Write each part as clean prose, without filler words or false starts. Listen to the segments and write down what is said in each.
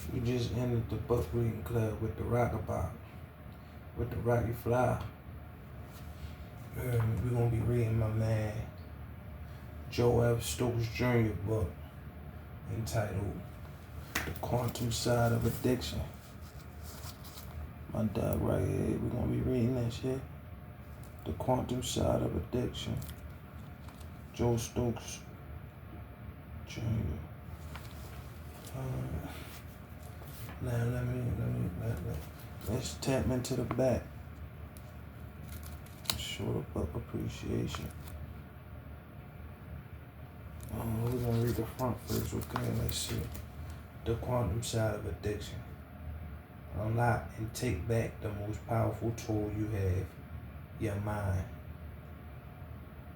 We just ended the book reading club with the Rockabye, with the Rocky Fly. We're gonna be reading my man Joe F. Stokes Jr. book entitled The Quantum Side of Addiction. My dog right here, we're gonna be reading that shit. The Quantum Side of Addiction. Joe Stokes Jr. Now let's tap into the back. Show the book appreciation. We're gonna read the front first, okay? Let's see. The Quantum Side of Addiction. Unlock and take back the most powerful tool you have, your mind.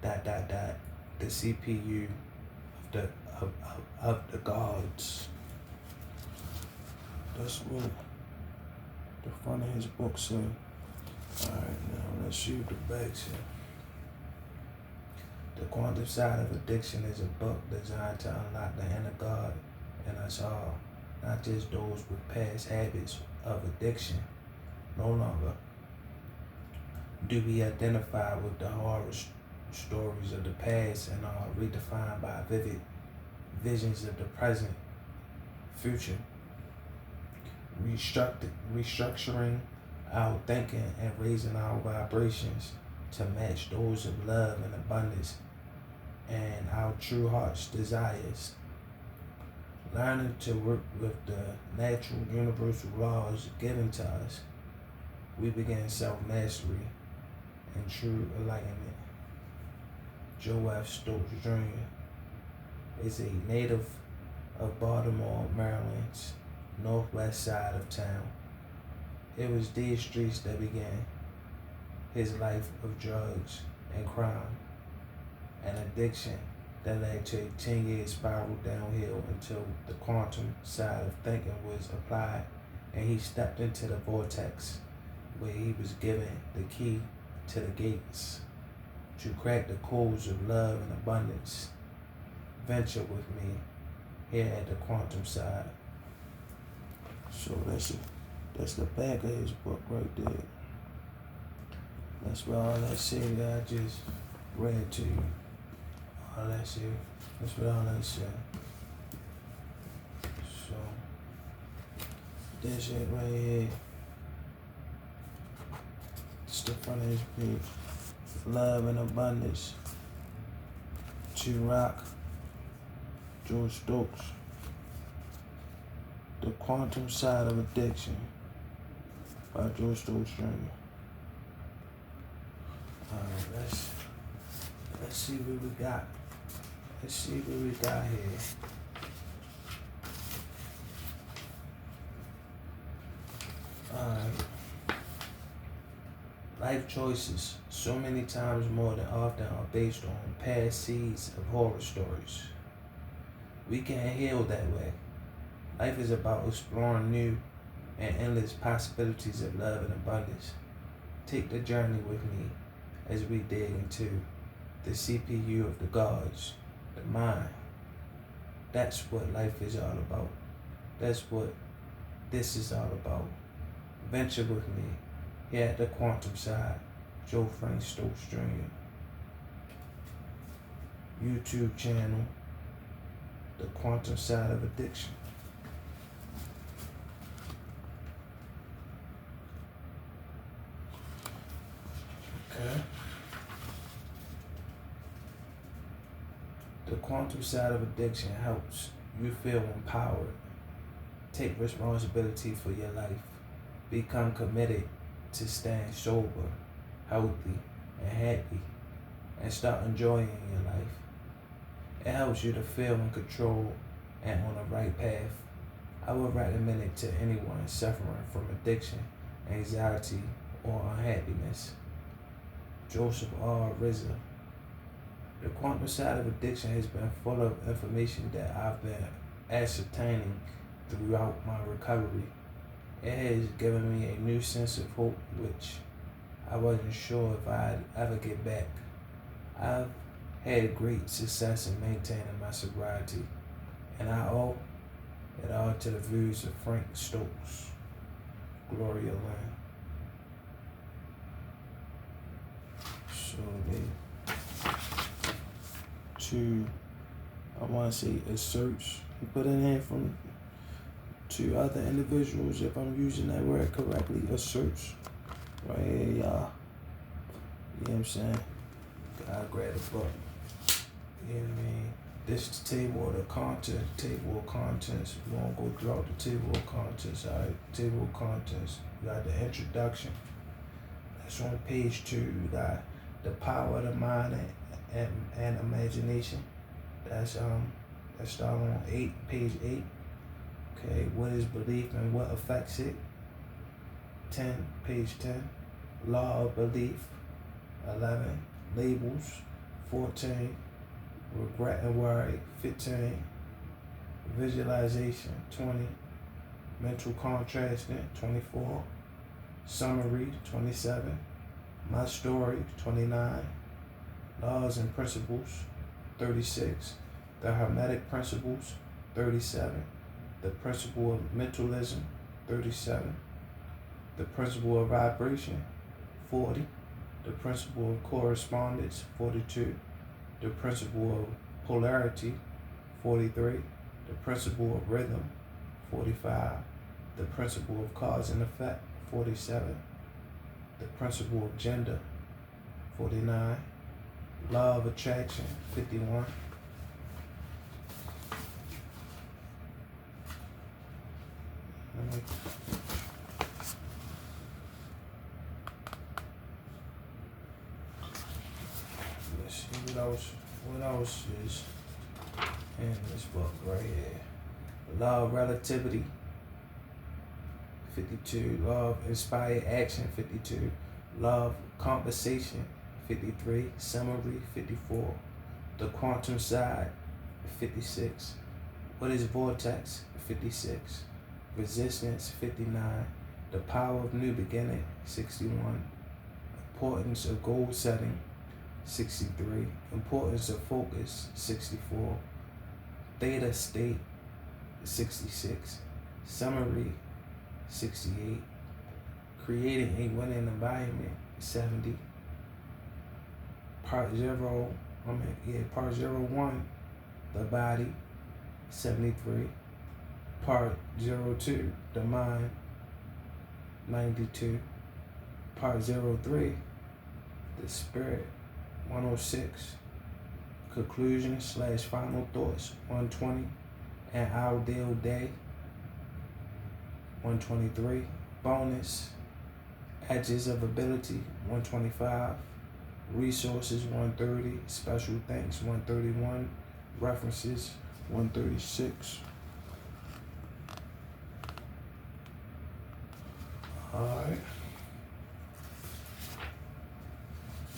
The CPU of the gods. That's what the front of his book said. Alright, now let's see what the back said. The Quantum Side of Addiction is a book designed to unlock the inner God in us all, not just those with past habits of addiction. No longer do we identify with the horror stories of the past and are redefined by vivid visions of the present, future. Restructuring our thinking and raising our vibrations to match those of love and abundance and our true heart's desires. Learning to work with the natural universal laws given to us, we begin self-mastery and true enlightenment. Joe F. Stokes Jr. is a native of Baltimore, Maryland's northwest side of town. It was these streets that began his life of drugs and crime and addiction that led to a 10-year spiral downhill until the quantum side of thinking was applied and he stepped into the vortex where he was given the key to the gates to crack the codes of love and abundance. Venture with me here at the quantum side. So that's the back of his book right there. That's what all that shit that I just read to you. All that shit. That's what all that said. So this shit right here. It's the front of his page. Love and abundance. Rock. Joe Stokes. The Quantum Side of Addiction by Joe Stokes Jr. Alright, let's see what we got. Let's see what we got here. Alright. Life choices, so many times more than often, are based on past seeds of horror stories. We can't heal that way. Life is about exploring new and endless possibilities of love and abundance. Take the journey with me as we dig into the CPU of the gods, the mind. That's what life is all about. That's what this is all about. Venture with me here at the quantum side. Joe Frank Stokes Jr. YouTube channel, The Quantum Side of Addiction. Okay. The Quantum Side of Addiction helps you feel empowered. Take responsibility for your life. Become committed to staying sober, healthy, and happy, and start enjoying your life. It helps you to feel in control and on the right path. I would recommend it to anyone suffering from addiction, anxiety, or unhappiness. Joseph R. Rizzo. The Quantum Side of Addiction has been full of information that I've been ascertaining throughout my recovery. It has given me a new sense of hope, which I wasn't sure if I'd ever get back. I've had great success in maintaining my sobriety, and I owe It all to the views of Frank Stokes, Gloria Lynn. So I want to say asserts. He put in here from to other individuals, if I'm using that word correctly, asserts. Right here, y'all. You know what I'm saying? Gotta grab a book. You know what I mean? This is the table of the table of contents. We won't go throughout the table of contents, alright? Table of contents. We got the introduction. That's on page 2. We got the power of the mind and imagination. That's start on page 8. Okay, what is belief and what affects it? Page 10. Law of belief. 11. Labels. 14. Regret and worry. 15. Visualization. 20. Mental contrasting. 24. Summary. 27. My story. 29. Laws and principles. 36. The Hermetic principles. 37. The principle of mentalism. 37. The principle of vibration. 40. The principle of correspondence. 42. The principle of polarity. 43. The principle of rhythm. 45. The principle of cause and effect. 47. The principle of gender. 49. Law of attraction. 51. Let's see what else is in this book right here. Law of relativity. 52. Law of inspired action. 52. Law of compensation. 53. Summary. 54. The quantum side. 56. What is vortex? 56. Resistance. 59. The power of new beginning. 61. Importance of goal setting. 63. Importance of focus. 64. Theta state. 66. Summary. 68. Creating a winning environment. 70. Part 01. The body. 73. Part 02. The mind. 92. Part 03. The spirit. 106. Conclusion / final thoughts. 120. An ideal day. 123. Bonus. Edges of ability. 125. Resources. 130. Special thanks. 131. References. 136. Alright.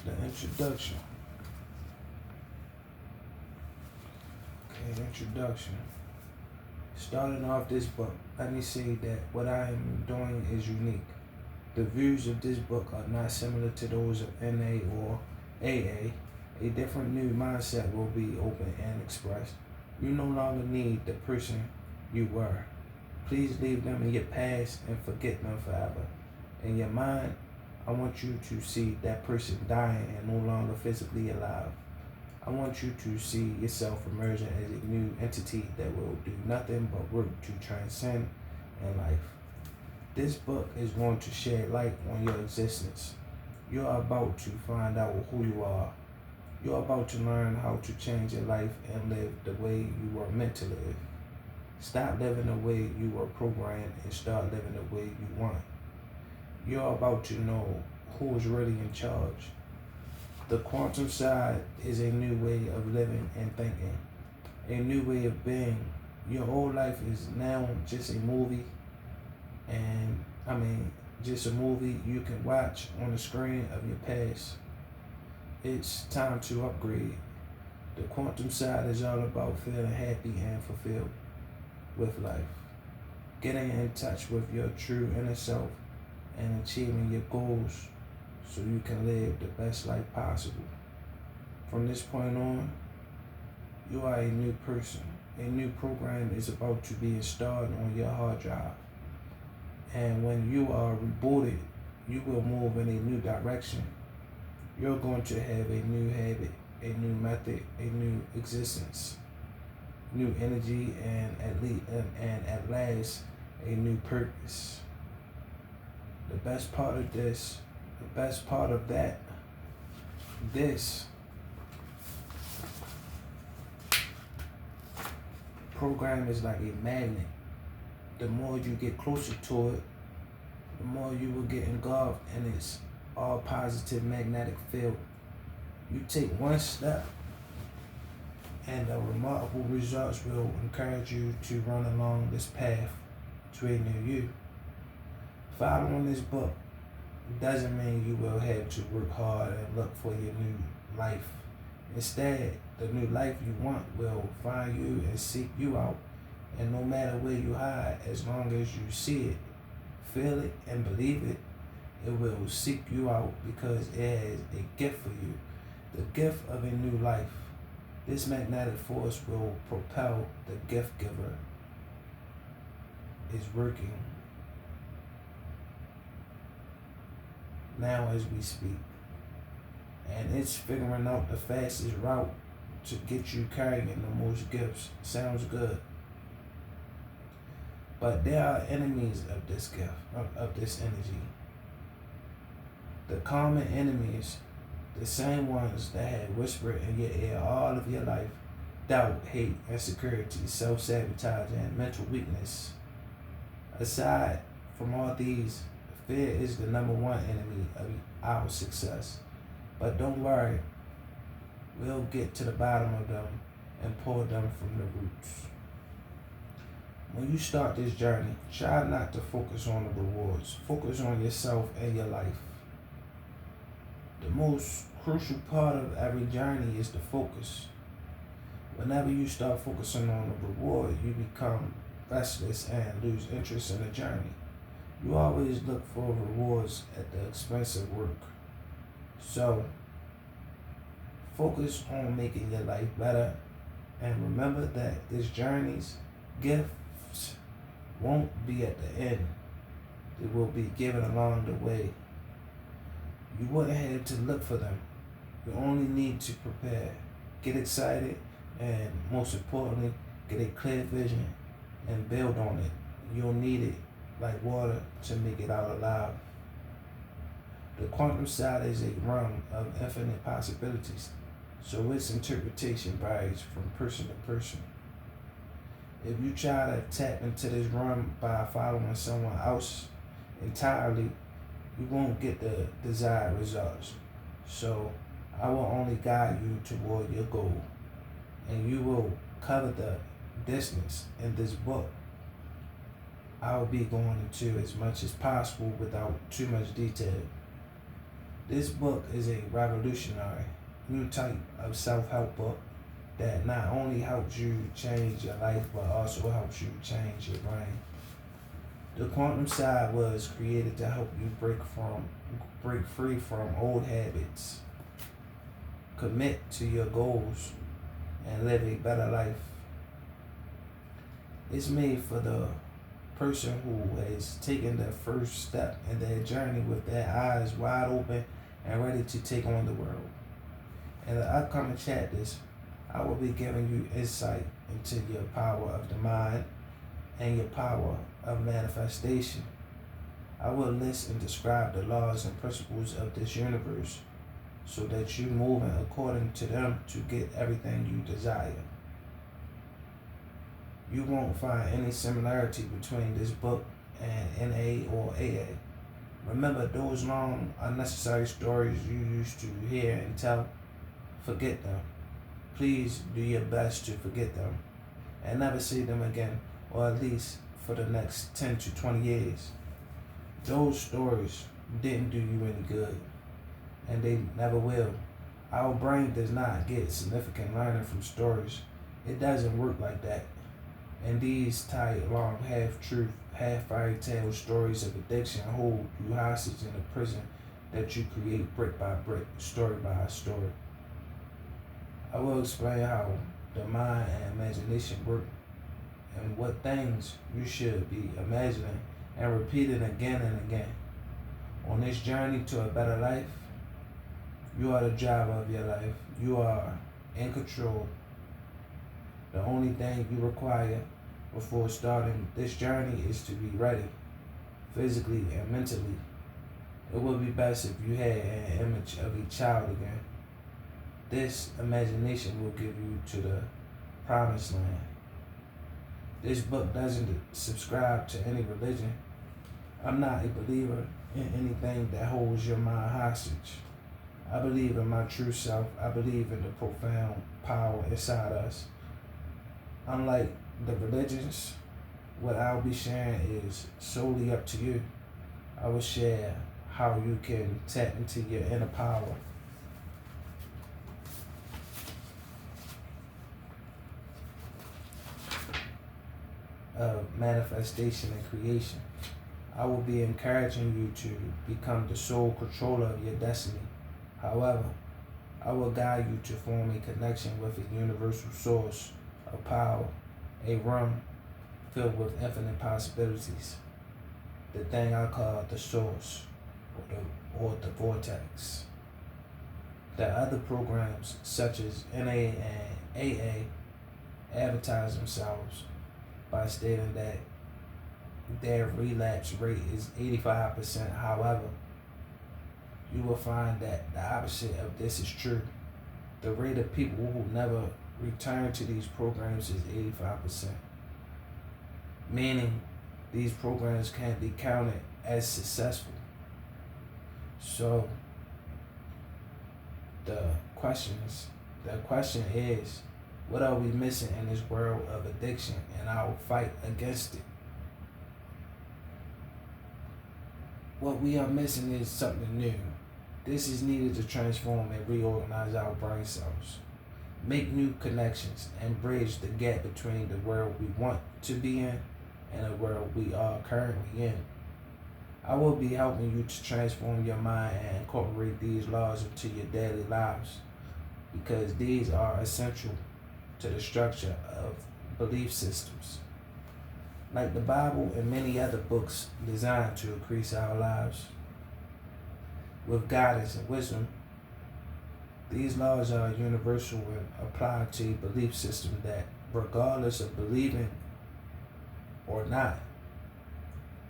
The introduction. Okay, introduction. Starting off this book, let me say that what I am doing is unique. The views of this book are not similar to those of NA or AA. A different new mindset will be open and expressed. You no longer need the person you were. Please leave them in your past and forget them forever. In your mind, I want you to see that person dying and no longer physically alive. I want you to see yourself emerging as a new entity that will do nothing but work to transcend in life. This book is going to shed light on your existence. You are about to find out who you are. You are about to learn how to change your life and live the way you were meant to live. Stop living the way you were programmed and start living the way you want. You are about to know who is really in charge. The quantum side is a new way of living and thinking, a new way of being. Your whole life is now just a movie, just a movie you can watch on the screen of your past. It's time to upgrade. The quantum side is all about feeling happy and fulfilled with life, getting in touch with your true inner self and achieving your goals so you can live the best life possible. From this point on, you are a new person, a new program is about to be installed on your hard drive. And when you are rebooted, you will move in a new direction. You're going to have a new habit, a new method, a new existence, new energy, and at last, a new purpose. The best part of this, the best part of that, this program is like a magnet. The more you get closer to it, the more you will get engulfed in its all positive magnetic field. You take one step and the remarkable results will encourage you to run along this path to a new you. Following this book doesn't mean you will have to work hard and look for your new life. Instead, the new life you want will find you and seek you out. And no matter where you hide, as long as you see it, feel it, and believe it, it will seek you out because it has a gift for you. The gift of a new life. This magnetic force will propel the gift giver. Is working now as we speak. And it's figuring out the fastest route to get you carrying the most gifts. Sounds good. But there are enemies of this gift, of this energy. The common enemies, the same ones that had whispered in your ear all of your life: doubt, hate, insecurity, self-sabotage, and mental weakness. Aside from all these, fear is the number one enemy of our success. But don't worry, we'll get to the bottom of them and pull them from the roots. When you start this journey, try not to focus on the rewards. Focus on yourself and your life. The most crucial part of every journey is the focus. Whenever you start focusing on the reward, you become restless and lose interest in the journey. You always look for rewards at the expense of work. So, focus on making your life better, and remember that this journey's gifts won't be at the end. They will be given along the way. You wouldn't have to look for them. You only need to prepare. Get excited, and most importantly, get a clear vision and build on it. You'll need it like water to make it out alive. The quantum side is a realm of infinite possibilities, so its interpretation varies from person to person. If you try to tap into this realm by following someone else entirely, you won't get the desired results. So I will only guide you toward your goal, and you will cover the distance in this book. I'll be going into as much as possible without too much detail. This book is a revolutionary, new type of self-help book that not only helps you change your life, but also helps you change your brain. The quantum side was created to help you break free from old habits, commit to your goals, and live a better life. It's made for the person who has taken their first step in their journey with their eyes wide open and ready to take on the world. In the upcoming chapters, I will be giving you insight into your power of the mind and your power of manifestation. I will list and describe the laws and principles of this universe so that you move according to them to get everything you desire. You won't find any similarity between this book and NA or AA. Remember those long, unnecessary stories you used to hear and tell? Forget them. Please do your best to forget them and never see them again, or at least for the next 10 to 20 years. Those stories didn't do you any good, and they never will. Our brain does not get significant learning from stories. It doesn't work like that. And these tight, long, half-truth, half-fairy tale stories of addiction hold you hostage in a prison that you create brick by brick, story by story. I will explain how the mind and imagination work, and what things you should be imagining and repeating again and again. On this journey to a better life, you are the driver of your life. You are in control. The only thing you require before starting this journey is to be ready, physically and mentally. It would be best if you had an image of a child again. This imagination will give you to the promised land. This book doesn't subscribe to any religion. I'm not a believer in anything that holds your mind hostage. I believe in my true self. I believe in the profound power inside us. Unlike the religions, what I'll be sharing is solely up to you. I will share how you can tap into your inner power. Of manifestation and creation. I will be encouraging you to become the sole controller of your destiny. However, I will guide you to form a connection with a universal source of power, a realm filled with infinite possibilities. The thing I call the source, or the vortex. The other programs such as NA and AA advertise themselves by stating that their relapse rate is 85%. However, you will find that the opposite of this is true. The rate of people who never return to these programs is 85%. Meaning, these programs can't be counted as successful. So, the question is, what are we missing in this world of addiction, and our fight against it? What we are missing is something new. This is needed to transform and reorganize our brain cells, make new connections, and bridge the gap between the world we want to be in and the world we are currently in. I will be helping you to transform your mind and incorporate these laws into your daily lives, because these are essential to the structure of belief systems. Like the Bible and many other books designed to increase our lives with guidance and wisdom, these laws are universal and apply to a belief system that, regardless of believing or not,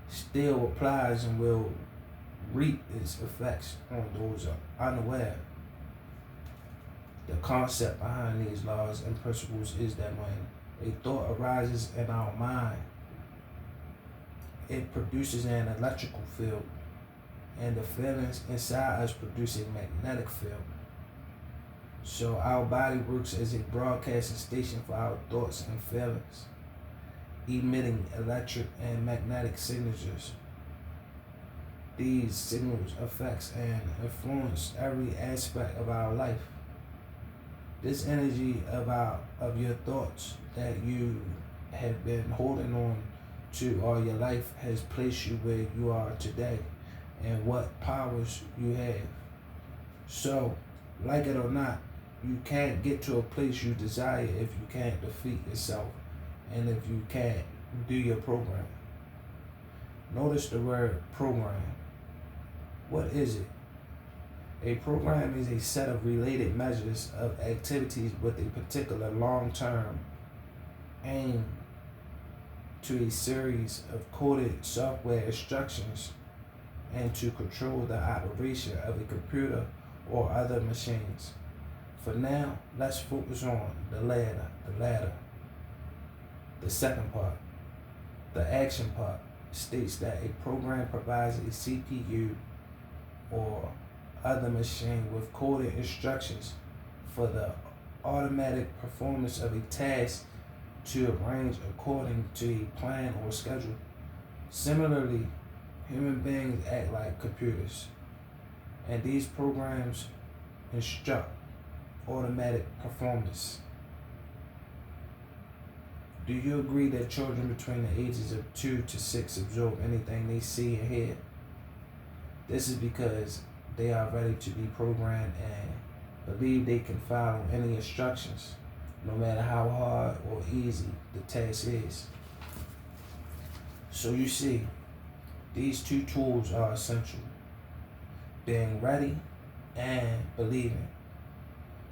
still applies and will reap its effects on those unaware. The concept behind these laws and principles is that when a thought arises in our mind, it produces an electrical field, and the feelings inside us produce a magnetic field. So our body works as a broadcasting station for our thoughts and feelings, emitting electric and magnetic signatures. These signals affect and influence every aspect of our life. This energy of your thoughts that you have been holding on to all your life has placed you where you are today and what powers you have. So, like it or not, you can't get to a place you desire if you can't defeat yourself and if you can't do your program. Notice the word program. What is it? A program is a set of related measures of activities with a particular long-term aim to a series of coded software instructions and to control the operation of a computer or other machines. For now, let's focus on the latter. The second part, the action part, states that a program provides a CPU or other machine with coded instructions for the automatic performance of a task to arrange according to a plan or schedule. Similarly, human beings act like computers, and these programs instruct automatic performance. Do you agree that children between the ages of 2 to 6 absorb anything they see and hear? This is because they are ready to be programmed and believe they can follow any instructions, no matter how hard or easy the task is. So you see, these two tools are essential: being ready and believing.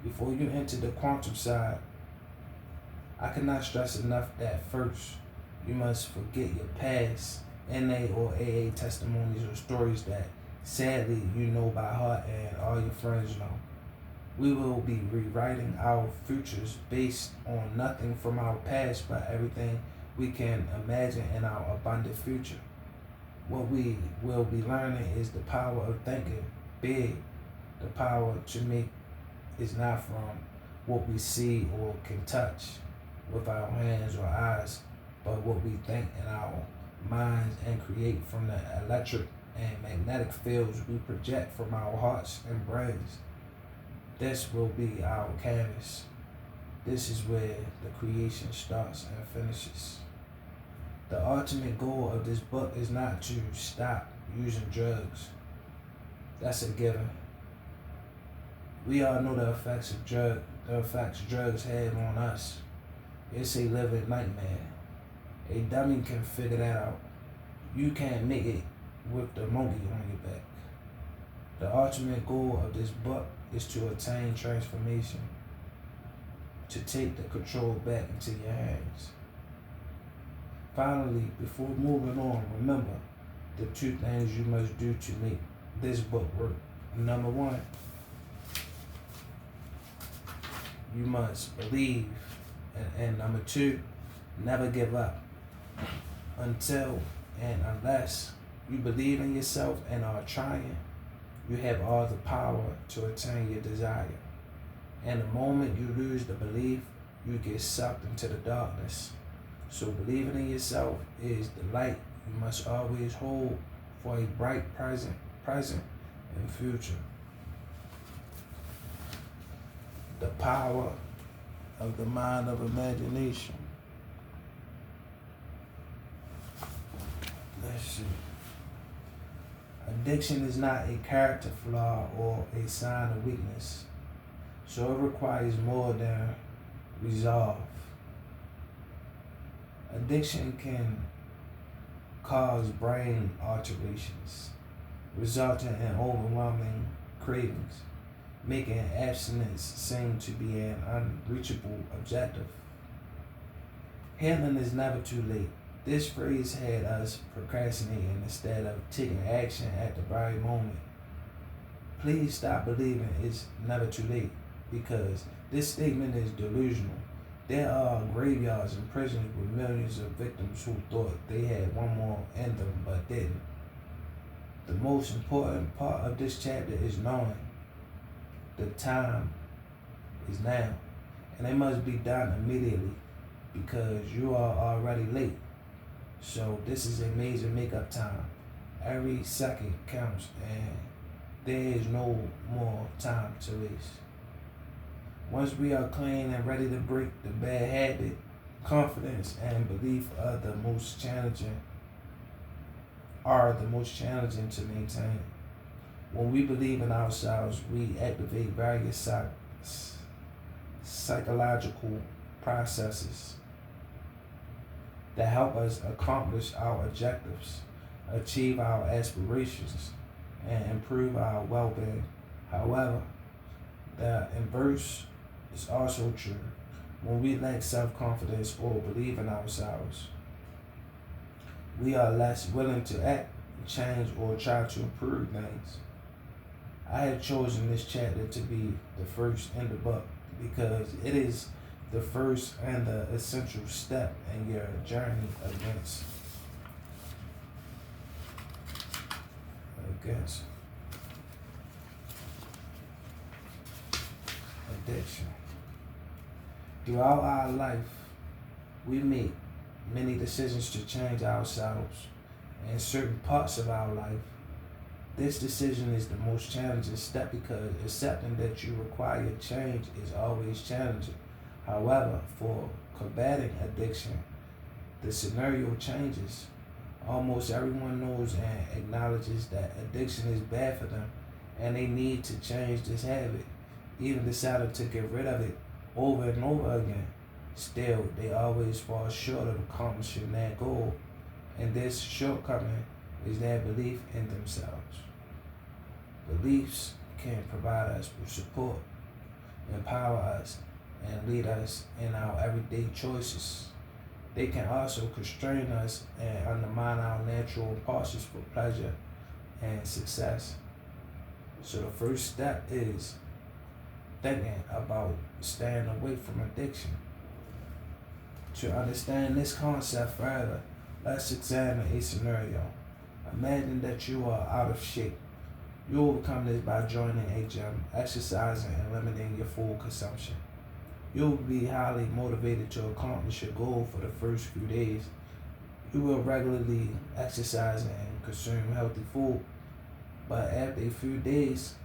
Before you enter the quantum side, I cannot stress enough that first, you must forget your past NA or AA testimonies or stories that sadly you know by heart and all your friends know. We will be rewriting our futures based on nothing from our past but everything we can imagine in our abundant future. What we will be learning is the power of thinking big. The power to make is not from what we see or can touch with our hands or eyes, but what we think in our minds and create from the electric and magnetic fields we project from our hearts and brains. This will be our canvas. This is where the creation starts and finishes. The ultimate goal of this book is not to stop using drugs. That's a given. We all know the effects drugs have on us. It's a living nightmare. A dummy can figure that out. You can't make it with the monkey on your back. The ultimate goal of this book is to attain transformation, to take the control back into your hands. Finally, before moving on, remember the two things you must do to make this book work. Number one, you must believe. And number two, never give up until and unless you believe in yourself and are trying. You have all the power to attain your desire. And the moment you lose the belief, you get sucked into the darkness. So believing in yourself is the light you must always hold for a bright present and future. The power of the mind of imagination. Let's see. Addiction is not a character flaw or a sign of weakness, so it requires more than resolve. Addiction can cause brain alterations, resulting in overwhelming cravings, making abstinence seem to be an unreachable objective. Healing is never too late. This phrase had us procrastinating instead of taking action at the very moment. Please stop believing it's never too late, because this statement is delusional. There are graveyards and prisons with millions of victims who thought they had one more in them but didn't. The most important part of this chapter is knowing the time is now, and it must be done immediately because you are already late. So this is a major makeup time. Every second counts and there is no more time to waste. Once we are clean and ready to break the bad habit, confidence and belief are the most challenging to maintain. When we believe in ourselves, we activate various psychological processes that help us accomplish our objectives, achieve our aspirations, and improve our well-being. However, the inverse is also true. When we lack self-confidence or believe in ourselves, we are less willing to act, change, or try to improve things. I have chosen this chapter to be the first in the book because it is the first and the essential step in your journey against addiction. Throughout our life, we make many decisions to change ourselves and certain parts of our life. This decision is the most challenging step because accepting that you require change is always challenging. However, for combating addiction, the scenario changes. Almost everyone knows and acknowledges that addiction is bad for them and they need to change this habit. Even decided to get rid of it over and over again. Still, they always fall short of accomplishing that goal, and this shortcoming is their belief in themselves. Beliefs can provide us with support, empower us, and lead us in our everyday choices. They can also constrain us and undermine our natural impulses for pleasure and success. So the first step is thinking about staying away from addiction. To understand this concept further, let's examine a scenario. Imagine that you are out of shape. You overcome this by joining a gym, exercising, and limiting your food consumption. You will be highly motivated to accomplish your goal for the first few days. You will regularly exercise and consume healthy food, but after a few days,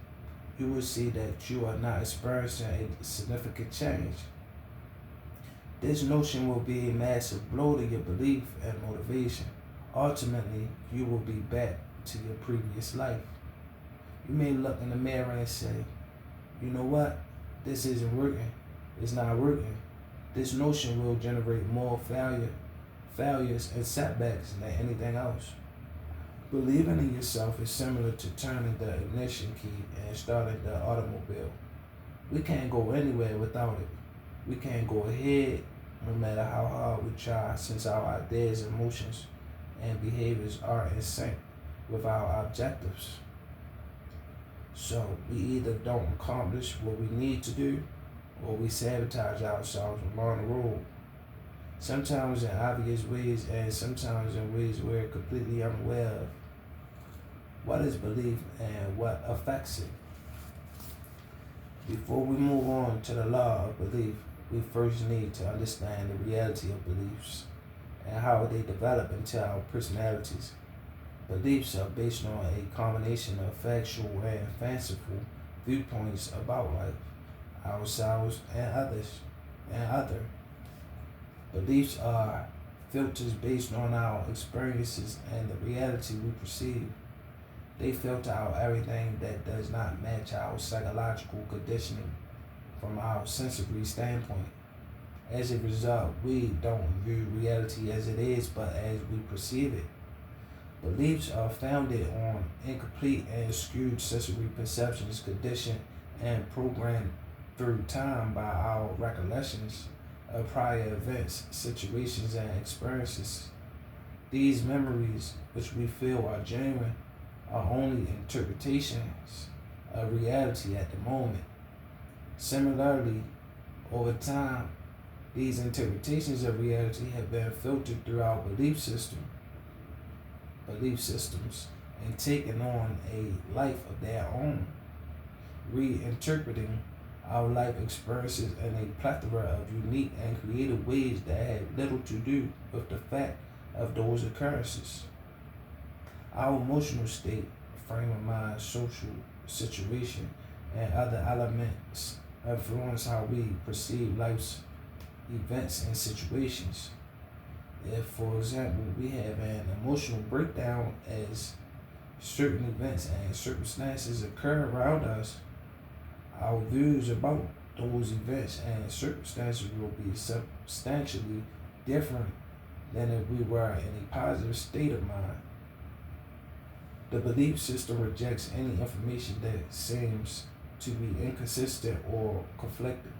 you will see that you are not experiencing a significant change. This notion will be a massive blow to your belief and motivation. Ultimately, you will be back to your previous life. You may look in the mirror and say, you know what? This isn't working. It's not working. This notion will generate more failures and setbacks than anything else. Believing in yourself is similar to turning the ignition key and starting the automobile. We can't go anywhere without it. We can't go ahead no matter how hard we try, since our ideas, emotions, and behaviors are in sync with our objectives. So we either don't accomplish what we need to do, or we sabotage ourselves along the road. Sometimes in obvious ways, and sometimes in ways we're completely unaware of. What is belief and what affects it? Before we move on to the law of belief, we first need to understand the reality of beliefs and how they develop into our personalities. Beliefs are based on a combination of factual and fanciful viewpoints about life, ourselves, and other. Beliefs are filters based on our experiences and the reality we perceive. They filter out everything that does not match our psychological conditioning from our sensory standpoint. As a result, we don't view reality as it is, but as we perceive it. Beliefs are founded on incomplete and skewed sensory perceptions, conditioned and programmed through time by our recollections of prior events, situations, and experiences. These memories, which we feel are genuine, are only interpretations of reality at the moment. Similarly, over time, these interpretations of reality have been filtered through our belief systems, and taken on a life of their own, reinterpreting our life experiences in a plethora of unique and creative ways that have little to do with the fact of those occurrences. Our emotional state, frame of mind, social situation, and other elements influence how we perceive life's events and situations. If, for example, we have an emotional breakdown as certain events and circumstances occur around us, our views about those events and circumstances will be substantially different than if we were in a positive state of mind. The belief system rejects any information that seems to be inconsistent or conflicting.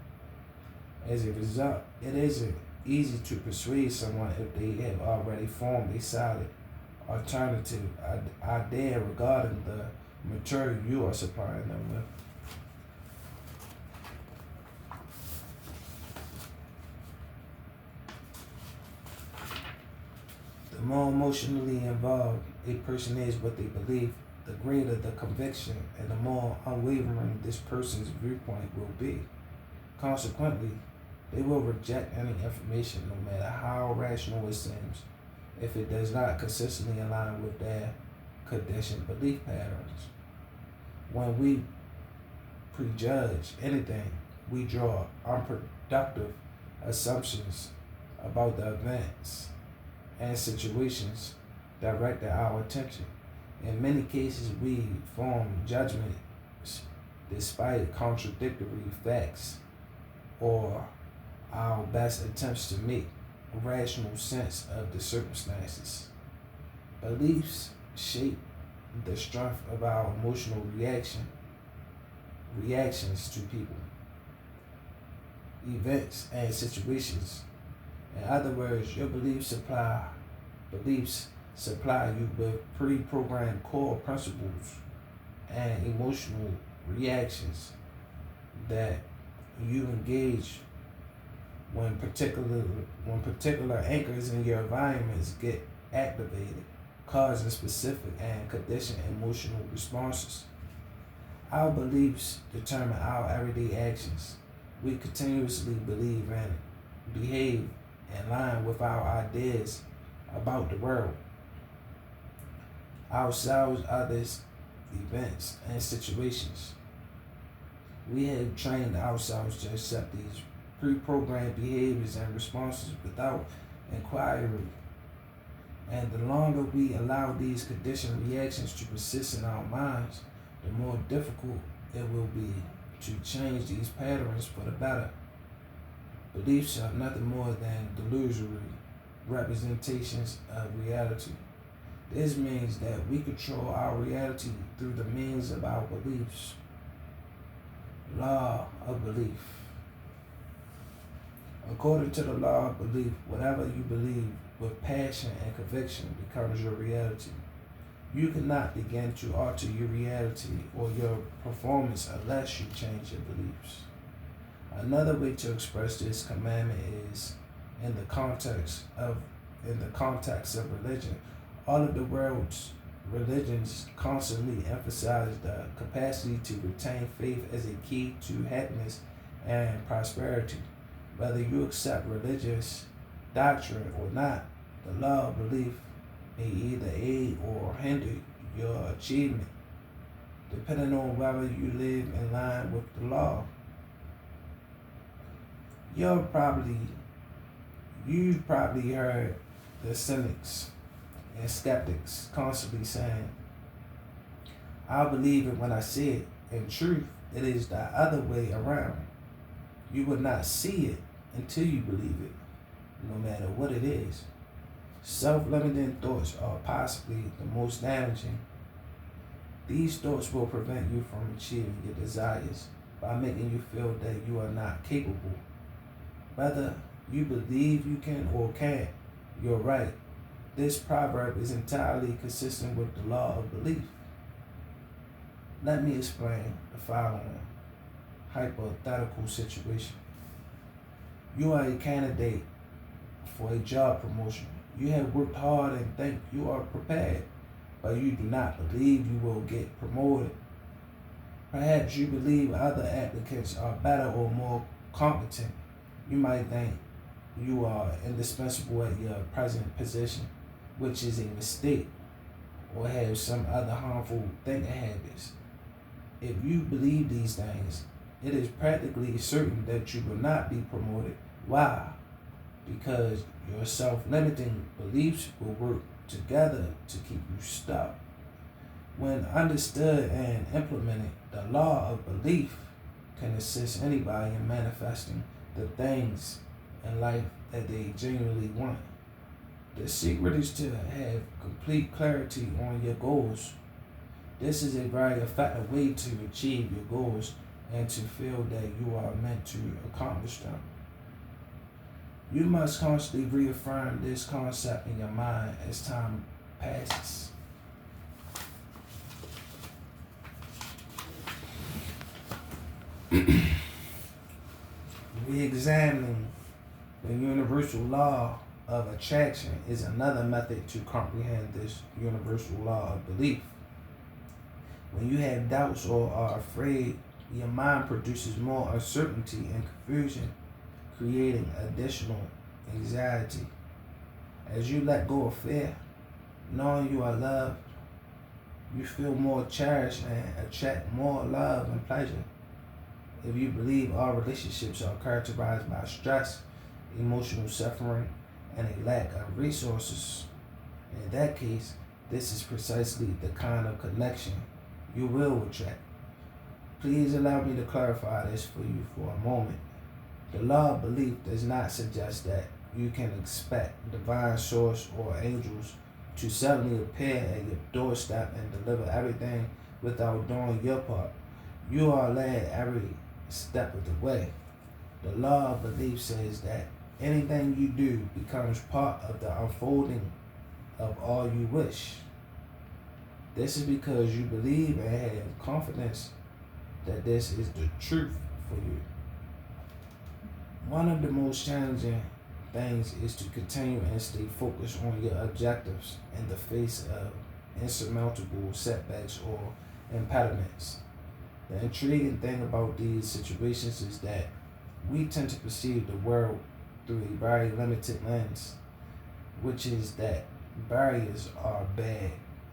As a result, it isn't easy to persuade someone if they have already formed a solid alternative idea regarding the material you are supplying them with. The more emotionally involved a person is with a belief, the greater the conviction and the more unwavering this person's viewpoint will be. Consequently, they will reject any information, no matter how rational it seems, if it does not consistently align with their conditioned belief patterns. When we prejudge anything, we draw unproductive assumptions about the events and situations directed our attention. In many cases, we form judgments despite contradictory facts or our best attempts to make rational sense of the circumstances. Beliefs shape the strength of our emotional reactions to people, events, and situations. In other words, your beliefs supply you with pre-programmed core principles and emotional reactions that you engage when particular anchors in your environments get activated, causing specific and conditioned emotional responses. Our beliefs determine our everyday actions. We continuously believe and behave in line with our ideas about the world, ourselves, others, events, and situations. We have trained ourselves to accept these pre-programmed behaviors and responses without inquiry. And the longer we allow these conditioned reactions to persist in our minds, the more difficult it will be to change these patterns for the better. Beliefs are nothing more than delusory representations of reality. This means that we control our reality through the means of our beliefs. Law of belief. According to the law of belief, whatever you believe with passion and conviction becomes your reality. You cannot begin to alter your reality or your performance unless you change your beliefs. Another way to express this commandment is in the context of religion. All of the world's religions constantly emphasize the capacity to retain faith as a key to happiness and prosperity. Whether you accept religious doctrine or not, the law of belief may either aid or hinder your achievement, depending on whether you live in line with the law. You've probably heard the cynics and skeptics constantly saying, "I believe it when I see it." In truth, it is the other way around. You will not see it until you believe it, no matter what it is. Self-limiting thoughts are possibly the most damaging. These thoughts will prevent you from achieving your desires by making you feel that you are not capable. Whether you believe you can or can't, you're right. This proverb is entirely consistent with the law of belief. Let me explain the following hypothetical situation. You are a candidate for a job promotion. You have worked hard and think you are prepared, but you do not believe you will get promoted. Perhaps you believe other applicants are better or more competent. You might think you are indispensable at your present position, which is a mistake, or have some other harmful thinking habits. If you believe these things, it is practically certain that you will not be promoted. Why? Because your self-limiting beliefs will work together to keep you stuck. When understood and implemented, the law of belief can assist anybody in manifesting the things in life that they genuinely want. The secret is to have complete clarity on your goals. This is a very effective way to achieve your goals and to feel that you are meant to accomplish them. You must constantly reaffirm this concept in your mind as time passes. Re-examining the universal law of attraction is another method to comprehend this universal law of belief. When you have doubts or are afraid, your mind produces more uncertainty and confusion, creating additional anxiety. As you let go of fear, knowing you are loved, you feel more cherished and attract more love and pleasure. If you believe all relationships are characterized by stress, emotional suffering, and a lack of resources, in that case, this is precisely the kind of connection you will attract. Please allow me to clarify this for you for a moment. The law of belief does not suggest that you can expect divine source or angels to suddenly appear at your doorstep and deliver everything without doing your part. You are led every step of the way. The law of belief says that anything you do becomes part of the unfolding of all you wish. This is because you believe and have confidence that this is the truth for you. One of the most challenging things is to continue and stay focused on your objectives in the face of insurmountable setbacks or impediments. The intriguing thing about these situations is that we tend to perceive the world through a very limited lens, which is that barriers are bad.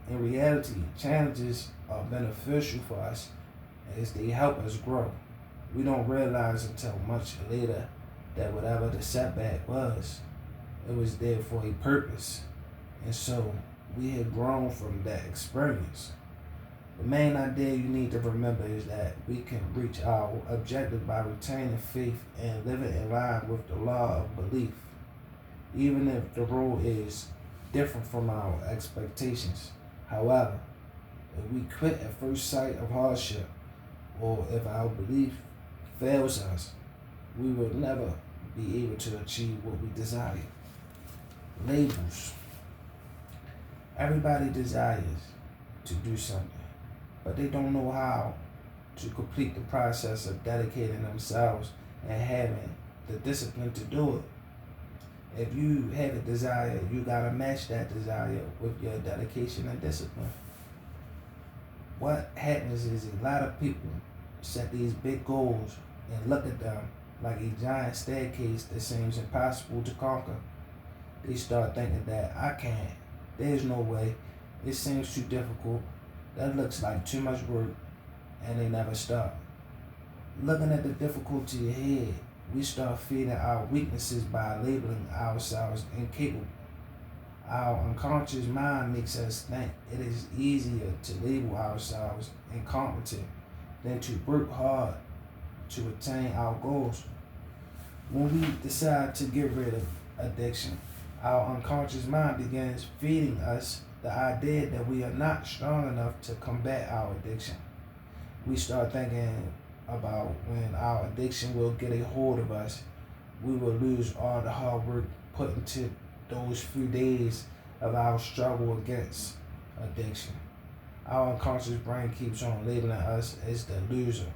In reality, challenges are beneficial for us as they help us grow. We don't realize until much later that whatever the setback was, it was there for a purpose. And so we have grown from that experience. The main idea you need to remember is that we can reach our objective by retaining faith and living in line with the law of belief, even if the road is different from our expectations. However, if we quit at first sight of hardship, or if our belief fails us, we will never be able to achieve what we desire. Labels. Everybody desires to do something, but they don't know how to complete the process of dedicating themselves and having the discipline to do it. If you have a desire, you gotta match that desire with your dedication and discipline. What happens is a lot of people set these big goals and look at them like a giant staircase that seems impossible to conquer. They start thinking that I can't, there's no way, it seems too difficult, that looks like too much work, and they never start. Looking at the difficulty ahead, we start feeding our weaknesses by labeling ourselves incapable. Our unconscious mind makes us think it is easier to label ourselves incompetent than to work hard to attain our goals. When we decide to get rid of addiction, our unconscious mind begins feeding us the idea that we are not strong enough to combat our addiction. We start thinking about when our addiction will get a hold of us, we will lose all the hard work put into those few days of our struggle against addiction. Our unconscious brain keeps on labeling us as the loser.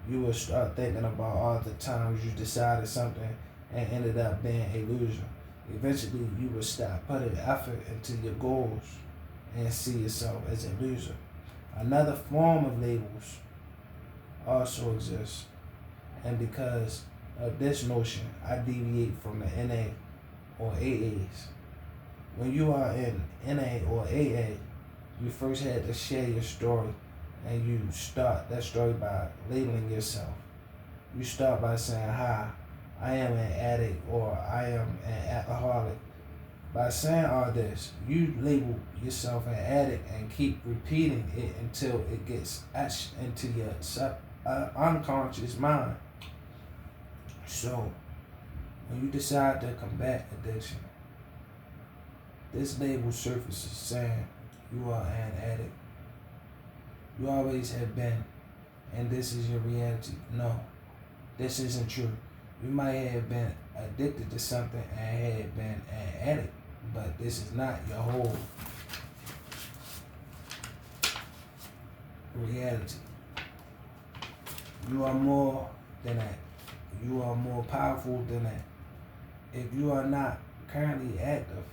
You will start thinking about all the times you decided something and ended up being a loser. Eventually, you will stop putting effort into your goals and see yourself as a loser. Another form of labels also exists, and because of this notion, I deviate from the NA or AAs. When you are in NA or AA, you first had to share your story, and you start that story by labeling yourself. You start by saying, hi, I am an addict, or I am an alcoholic. By saying all this, you label yourself an addict and keep repeating it until it gets etched into your unconscious mind. So, when you decide to combat addiction, this label surfaces saying you are an addict. You always have been, and this is your reality. No, this isn't true. You might have been addicted to something and had been an addict, but this is not your whole reality. You are more than that. You are more powerful than that. If you are not currently active,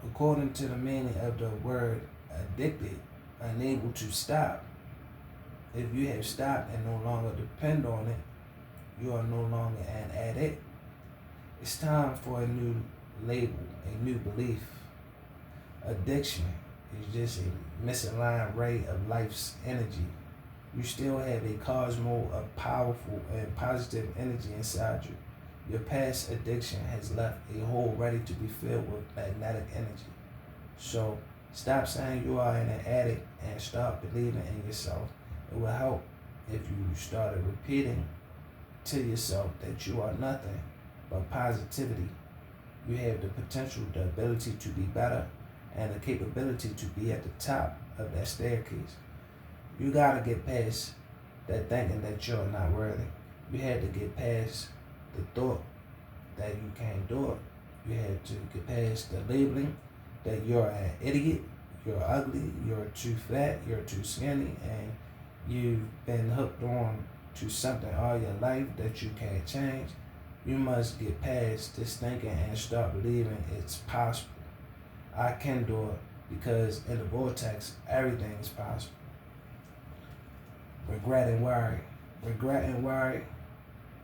according to the meaning of the word addicted, unable to stop, if you have stopped and no longer depend on it, you are no longer an addict. It's time for a new label, a new belief. Addiction is just a misaligned ray of life's energy. You still have a cosmos of powerful and positive energy inside you. Your past addiction has left a hole ready to be filled with magnetic energy. So stop saying you are an addict and start believing in yourself. It will help if you started repeating to yourself that you are nothing but positivity. You have the potential, the ability to be better, and the capability to be at the top of that staircase. You gotta get past that thinking that you're not worthy. You had to get past the thought that you can't do it. You had to get past the labeling that you're an idiot, you're ugly, you're too fat, you're too skinny, and you've been hooked on to something all your life that you can't change. You must get past this thinking and start believing it's possible. I can do it because in the vortex, everything is possible. Regret and worry. Regret and worry,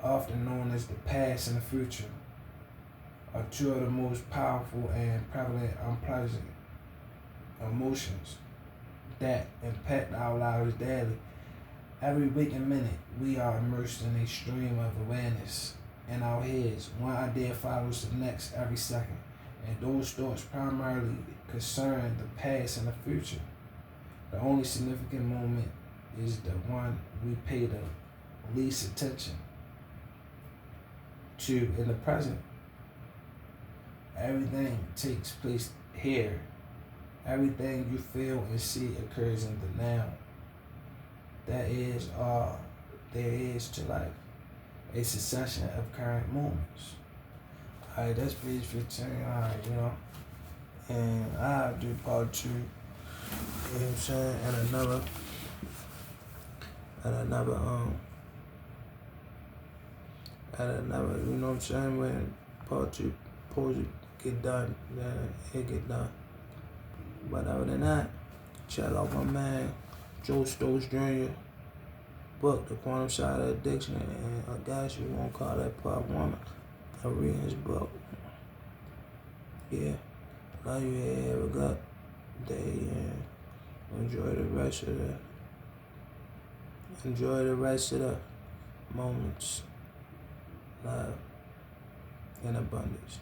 often known as the past and the future, are two of the most powerful and prevalent unpleasant emotions that impact our lives daily. Every waking minute, we are immersed in a stream of awareness in our heads. One idea follows the next every second, and those thoughts primarily concern the past and the future. The only significant moment is the one we pay the least attention to in the present. Everything takes place here. Everything you feel and see occurs in the now. That is all there is to life. A succession of current moments. Alright, that's page 15. Alright, and I'll do part 2. You know what I'm saying? And another, you know what I'm saying? When part 2 poetry get done, then it get done. But other than that, check out my man Joe Stokes Jr. book, The Quantum Side of Addiction, and I guess you won't call that part 1. I read his book. Yeah, love you. Have a good day and enjoy the rest of the moments. Love and abundance.